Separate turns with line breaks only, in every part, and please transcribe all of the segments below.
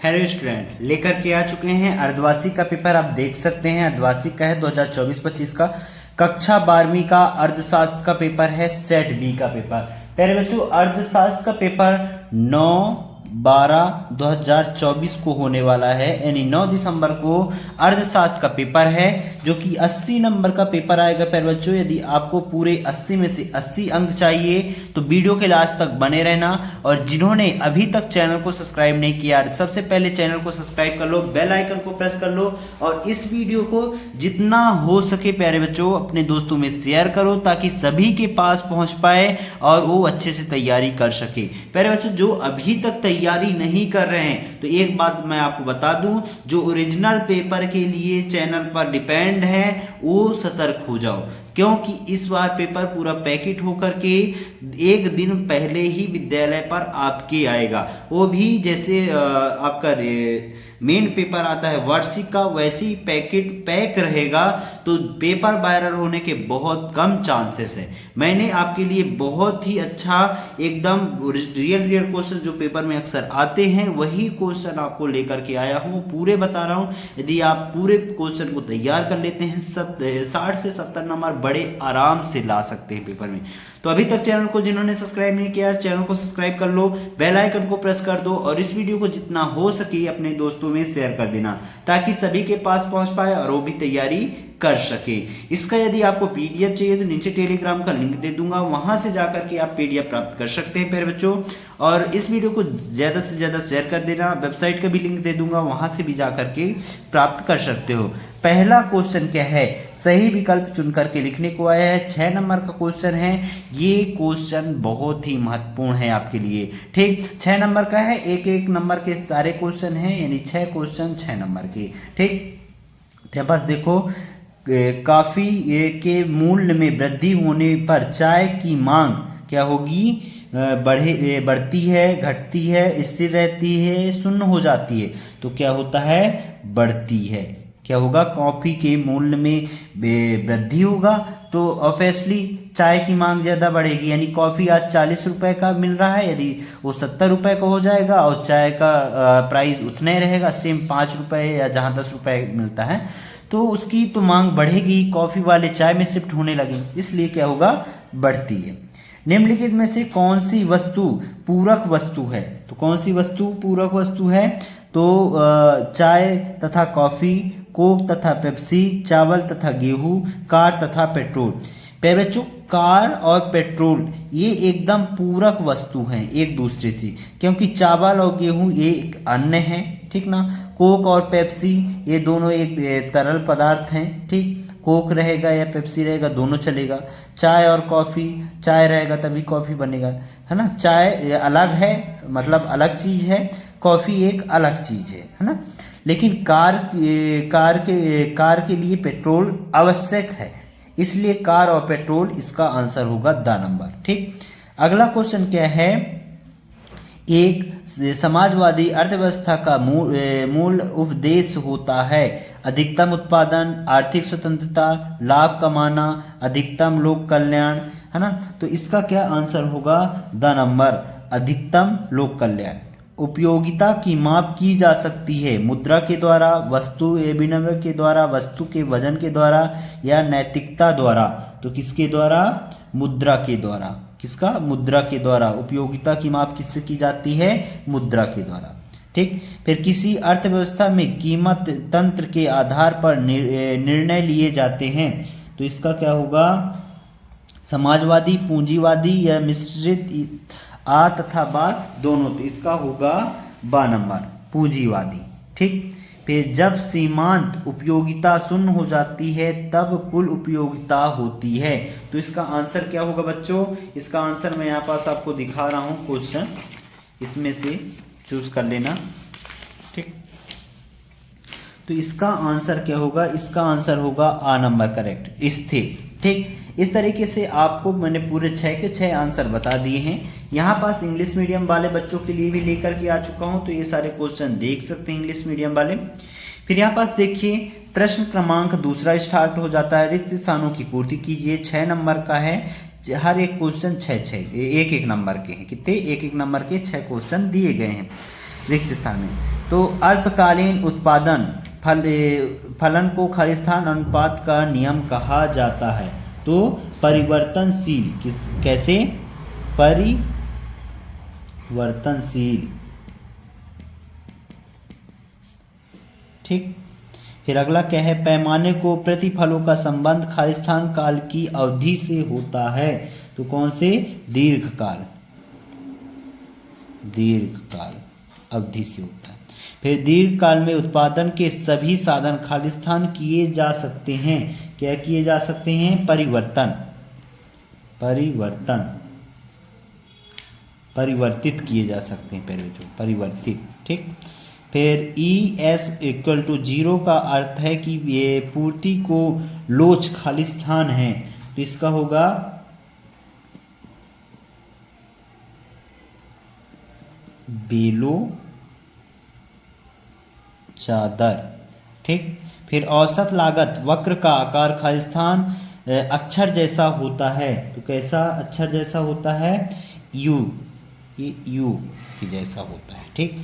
Hello student, लेकर के आ चुके हैं अर्धवार्षिक का पेपर। आप देख सकते हैं अर्धवार्षिक का है 2024-25 का कक्षा 12वीं का अर्थशास्त्र का पेपर है, सेट बी का पेपर। प्यारे बच्चों, अर्थशास्त्र का पेपर 9/12/2024 को होने वाला है, यानी 9 दिसंबर को अर्थशास्त्र का पेपर है, जो कि 80 नंबर का पेपर आएगा। प्यारे बच्चों, यदि आपको पूरे 80 में से 80 अंक चाहिए तो वीडियो के लास्ट तक बने रहना। और जिन्होंने अभी तक चैनल को सब्सक्राइब नहीं किया, सबसे पहले चैनल को सब्सक्राइब कर लो, बेल आइकन को प्रेस कर लो और इस वीडियो को जितना हो सके प्यारे बच्चों अपने दोस्तों में शेयर करो, ताकि सभी के पास पहुंच पाए और वो अच्छे से तैयारी कर सके। प्यारे बच्चों, जो अभी तक तैयारी नहीं कर रहे हैं तो एक बात मैं आपको बता दूं, जो ओरिजिनल पेपर के लिए चैनल पर डिपेंड है वो सतर्क हो जाओ, क्योंकि इस बार पेपर पूरा पैकेट होकर के एक दिन पहले ही विद्यालय पर आपके आएगा। वो भी जैसे आपका मेन पेपर आता है वार्षिक का, वैसे ही पैकेट पैक रहेगा, तो पेपर वायरल होने के बहुत कम चांसेस है। मैंने आपके लिए बहुत ही अच्छा एकदम रियल क्वेश्चन जो पेपर में अक्सर आते हैं वही क्वेश्चन आपको लेकर के आया हूँ, पूरे बता रहा हूँ। यदि आप पूरे क्वेश्चन को तैयार कर लेते हैं 60 से 70 नंबर बड़े आराम से ला सकते हैं पेपर में। तो अभी तक चैनल को जिन्होंने सब्सक्राइब नहीं किया, चैनल को सब्सक्राइब कर लो, बेल आइकन को प्रेस कर दो और इस वीडियो को जितना हो सके अपने दोस्तों में शेयर कर देना, ताकि सभी के पास पहुंच पाए और वो भी तैयारी कर सके। इसका यदि आपको पीडीएफ चाहिए तो नीचे टेलीग्राम का लिंक दे दूंगा, वहां से जाकर के आप पीडीएफ प्राप्त कर सकते हैं प्यारे बच्चों। और इस वीडियो को ज्यादा से ज्यादा शेयर कर देना, वेबसाइट का भी लिंक दे दूंगा, वहां से भी जाकर के प्राप्त कर सकते हो। पहला क्वेश्चन क्या है, सही विकल्प चुन करके लिखने को आया है। 6 नंबर का क्वेश्चन है, ये क्वेश्चन बहुत ही महत्वपूर्ण है आपके लिए। ठीक, 6 नंबर का है, एक नंबर के सारे क्वेश्चन हैं, यानी 6 क्वेश्चन 6 नंबर के। ठीक, तो बस देखो, कॉफी के मूल्य में वृद्धि होने पर चाय की मांग क्या होगी, बढ़ती है, घटती है, स्थिर रहती है, शून्य हो जाती है। तो क्या होता है, बढ़ती है। क्या होगा, कॉफी के मूल्य में वृद्धि होगा तो ऑब्वियसली चाय की मांग ज़्यादा बढ़ेगी, यानी कॉफ़ी आज 40 रुपए का मिल रहा है, यदि वो 70 रुपए का हो जाएगा और चाय का प्राइस उतना ही रहेगा, सेम 5 रुपए या जहाँ 10 रुपए मिलता है, तो उसकी तो मांग बढ़ेगी, कॉफ़ी वाले चाय में शिफ्ट होने लगे, इसलिए क्या होगा, बढ़ती है। निम्नलिखित में से कौन सी वस्तु पूरक वस्तु है, तो कौन सी वस्तु पूरक वस्तु है, तो चाय तथा कॉफ़ी, कोक तथा पेप्सी, चावल तथा गेहूं, कार तथा पेट्रोल। प्यारे बच्चों, कार और पेट्रोल ये एकदम पूरक वस्तु हैं एक दूसरे से, क्योंकि चावल और गेहूं ये एक अन्न है, ठीक ना। कोक और पेप्सी ये दोनों एक तरल पदार्थ हैं, ठीक, कोक रहेगा या पेप्सी रहेगा दोनों चलेगा। चाय और कॉफ़ी, चाय रहेगा तभी कॉफ़ी बनेगा, है ना। चाय अलग है, मतलब अलग चीज़ है, कॉफ़ी एक अलग चीज़ है ना। लेकिन कार के लिए पेट्रोल आवश्यक है, इसलिए कार और पेट्रोल इसका आंसर होगा द नंबर। ठीक, अगला क्वेश्चन क्या है, एक समाजवादी अर्थव्यवस्था का मूल उपदेश होता है अधिकतम उत्पादन, आर्थिक स्वतंत्रता, लाभ कमाना, अधिकतम लोक कल्याण, है ना। तो इसका क्या आंसर होगा, द नंबर, अधिकतम लोक कल्याण। उपयोगिता की माप की जा सकती है मुद्रा के द्वारा, वस्तु विनिमय के द्वारा, वस्तु के वजन के द्वारा या नैतिकता द्वारा। तो किसके द्वारा, मुद्रा के द्वारा। किसका, मुद्रा के द्वारा। उपयोगिता की माप किससे की जाती है, मुद्रा के द्वारा। ठीक, फिर किसी अर्थव्यवस्था में कीमत तंत्र के आधार पर निर्णय लिए जाते हैं, तो इसका क्या होगा, समाजवादी, पूंजीवादी या मिश्रित आ तथा बा दोनों, तो इसका होगा बा नंबर, पूंजीवादी। ठीक, फिर जब सीमांत उपयोगिता शून्य हो जाती है तब कुल उपयोगिता होती है, तो इसका आंसर क्या होगा बच्चों, इसका आंसर मैं यहाँ पास आपको दिखा रहा हूँ क्वेश्चन, इसमें से चूज कर लेना। ठीक, तो इसका आंसर क्या होगा, इसका आंसर होगा आ नंबर करेक्ट, स्थिर। ठीक, इस तरीके से आपको मैंने पूरे 6 के 6 आंसर बता दिए हैं। यहाँ पास इंग्लिश मीडियम वाले बच्चों के लिए भी लेकर के आ चुका हूँ, तो ये सारे क्वेश्चन देख सकते हैं इंग्लिश मीडियम वाले। फिर यहाँ पास देखिए, प्रश्न क्रमांक दूसरा स्टार्ट हो जाता है, रिक्त स्थानों की पूर्ति कीजिए। 6 नंबर का है, हर एक क्वेश्चन 6 एक नंबर के हैं, कितने, एक नंबर के 6 क्वेश्चन दिए गए हैं रिक्त स्थान में। तो अल्पकालीन उत्पादन फलन को खालिस्तान अनुपात का नियम कहा जाता है। तो परिवर्तनशील कैसे परिवर्तनशील, ठीक। फिर अगला क्या है, पैमाने को प्रतिफलों का संबंध खालिस्तान काल की अवधि से होता है। तो कौन से, दीर्घकाल अवधि से होता है। फिर दीर्घकाल में उत्पादन के सभी साधन खालिस्तान किए जा सकते हैं। क्या किए जा सकते हैं, परिवर्तित किए जा सकते हैं, पहले जो परिवर्तित, ठीक। फिर ES=0 का अर्थ है कि ये पूर्ति को लोच खालिस्तान है। तो इसका होगा बेलो चादर, ठीक। फिर औसत लागत वक्र का आकार खालिस्तान अक्षर जैसा होता है। तो कैसा अक्षर जैसा होता है, यू के जैसा होता है, ठीक।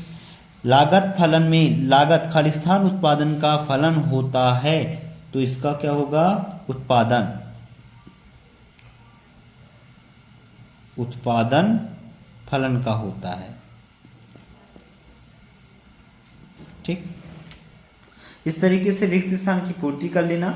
लागत फलन में लागत खालिस्तान उत्पादन का फलन होता है। तो इसका क्या होगा, उत्पादन फलन का होता है, ठीक। इस तरीके से रिक्त स्थान की पूर्ति कर लेना।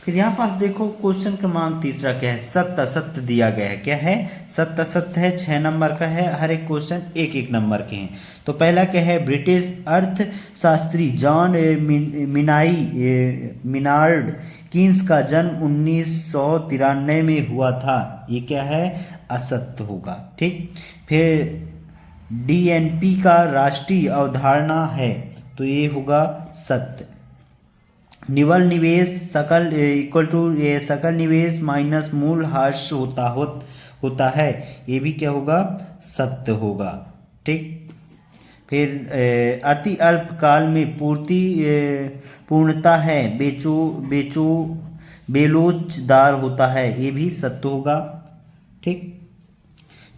फिर यहाँ पास देखो क्वेश्चन क्रमांक तीसरा क्या है, सत्य असत्य दिया गया है। क्या है, सत्य असत्य है, 6 नंबर का है। हर एक क्वेश्चन 1-1 नंबर के हैं। तो पहला क्या है, ब्रिटिश अर्थशास्त्री जॉन मिनार्ड कीन्स का जन्म 1993 में हुआ था। ये क्या है, असत्य होगा, ठीक। फिर DNP का राष्ट्रीय अवधारणा है। तो ये होगा सत्य। निवल निवेश सकल सकल निवेश माइनस मूल ह्रास होता है। ये भी क्या होगा, सत्य होगा, ठीक। फिर अति अल्प काल में पूर्णता है बेलोचदार होता है। ये भी सत्य होगा, ठीक।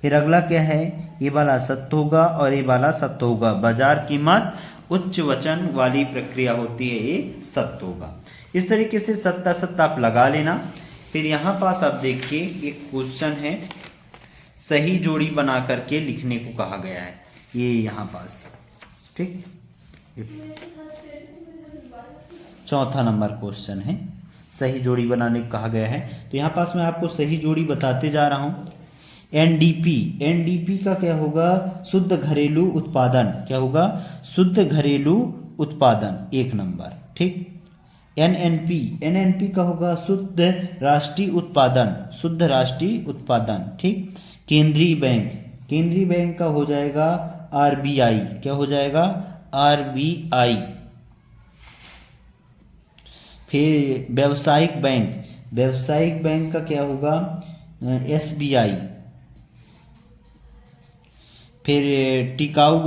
फिर अगला क्या है, ये वाला सत्य होगा और ये वाला सत्य होगा। बाजार कीमत उच्च वचन वाली प्रक्रिया होती है, ये सत्य होगा। इस तरीके से सत्य असत्य आप लगा लेना। फिर यहाँ पास आप देखिए एक क्वेश्चन है, सही जोड़ी बना करके लिखने को कहा गया है। ये यहाँ पास, ठीक, 4था नंबर क्वेश्चन है, सही जोड़ी बनाने को कहा गया है। तो यहाँ पास मैं आपको सही जोड़ी बताते जा रहा हूँ। NDP का क्या होगा, शुद्ध घरेलू उत्पादन। क्या होगा, शुद्ध घरेलू उत्पादन, 1 नंबर, ठीक। NNP का होगा शुद्ध राष्ट्रीय उत्पादन, ठीक। केंद्रीय बैंक का हो जाएगा RBI। क्या हो जाएगा, RBI। फिर व्यावसायिक बैंक का क्या होगा, SBI। फिर टिकाऊ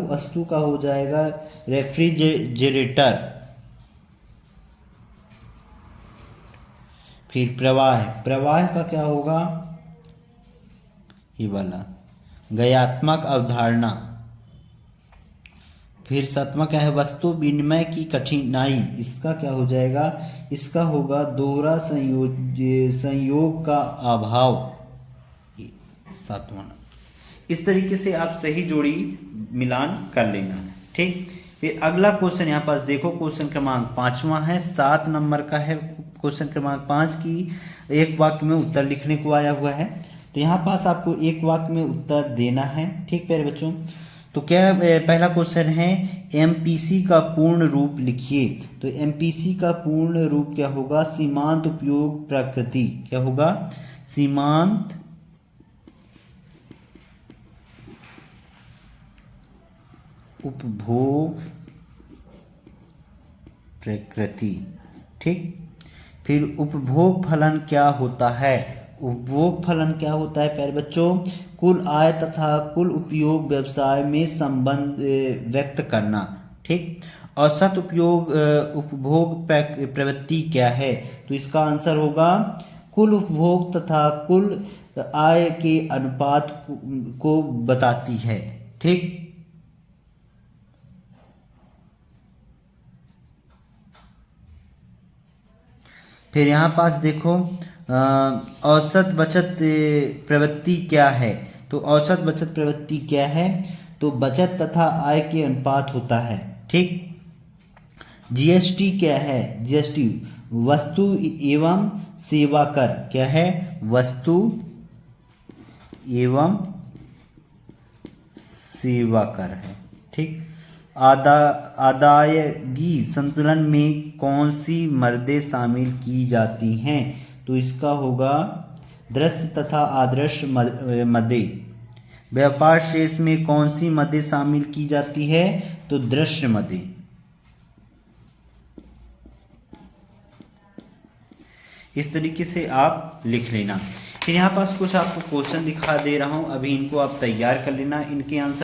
वस्तु का हो जाएगा रेफ्रिजरेटर। फिर प्रवाह का क्या होगा, ये वाला गयात्मक अवधारणा। फिर 7वां क्या है, वस्तु विनिमय की कठिनाई। इसका क्या हो जाएगा, इसका होगा दोहरा संयोग का अभाव, 7वां। इस तरीके से आप सही जोड़ी मिलान कर लेना, ठीक। फिर अगला क्वेश्चन यहाँ पास देखो, क्वेश्चन क्रमांक 5वां है, 7 नंबर का है। क्वेश्चन क्रमांक 5 की एक वाक्य में उत्तर लिखने को आया हुआ है। तो यहाँ पास आपको एक वाक्य में उत्तर देना है, ठीक प्यारे बच्चों। तो क्या पहला क्वेश्चन है, MPC का पूर्ण रूप लिखिए। तो MPC का पूर्ण रूप क्या होगा, सीमांत उपयोग प्रकृति। क्या होगा, सीमांत उपभोग प्रकृति, ठीक। फिर उपभोग फलन क्या होता है, उपभोग फलन क्या होता है प्यारे बच्चों, कुल आय तथा कुल उपयोग व्यवसाय में संबंध व्यक्त करना, ठीक। औसत उपभोग प्रवृत्ति क्या है, तो इसका आंसर होगा कुल उपभोग तथा कुल आय के अनुपात को बताती है, ठीक। फिर यहाँ पास देखो औसत बचत प्रवृत्ति क्या है। तो औसत बचत प्रवृत्ति क्या है, तो बचत तथा आय के अनुपात होता है। ठीक। जीएसटी क्या है, जीएसटी वस्तु एवं सेवा कर क्या है, वस्तु एवं सेवा कर है। ठीक। आदायगी संतुलन में कौन सी मदें शामिल की जाती हैं, तो इसका होगा दृश्य तथा आदर्श मदें। व्यापार शेष में कौन सी मदें शामिल की जाती है, तो दृश्य मदें। इस तरीके से आप लिख लेना। फिर यहाँ पास कुछ आपको क्वेश्चन दिखा दे रहा हूँ, अभी इनको आप तैयार कर लेना। इनके आंसर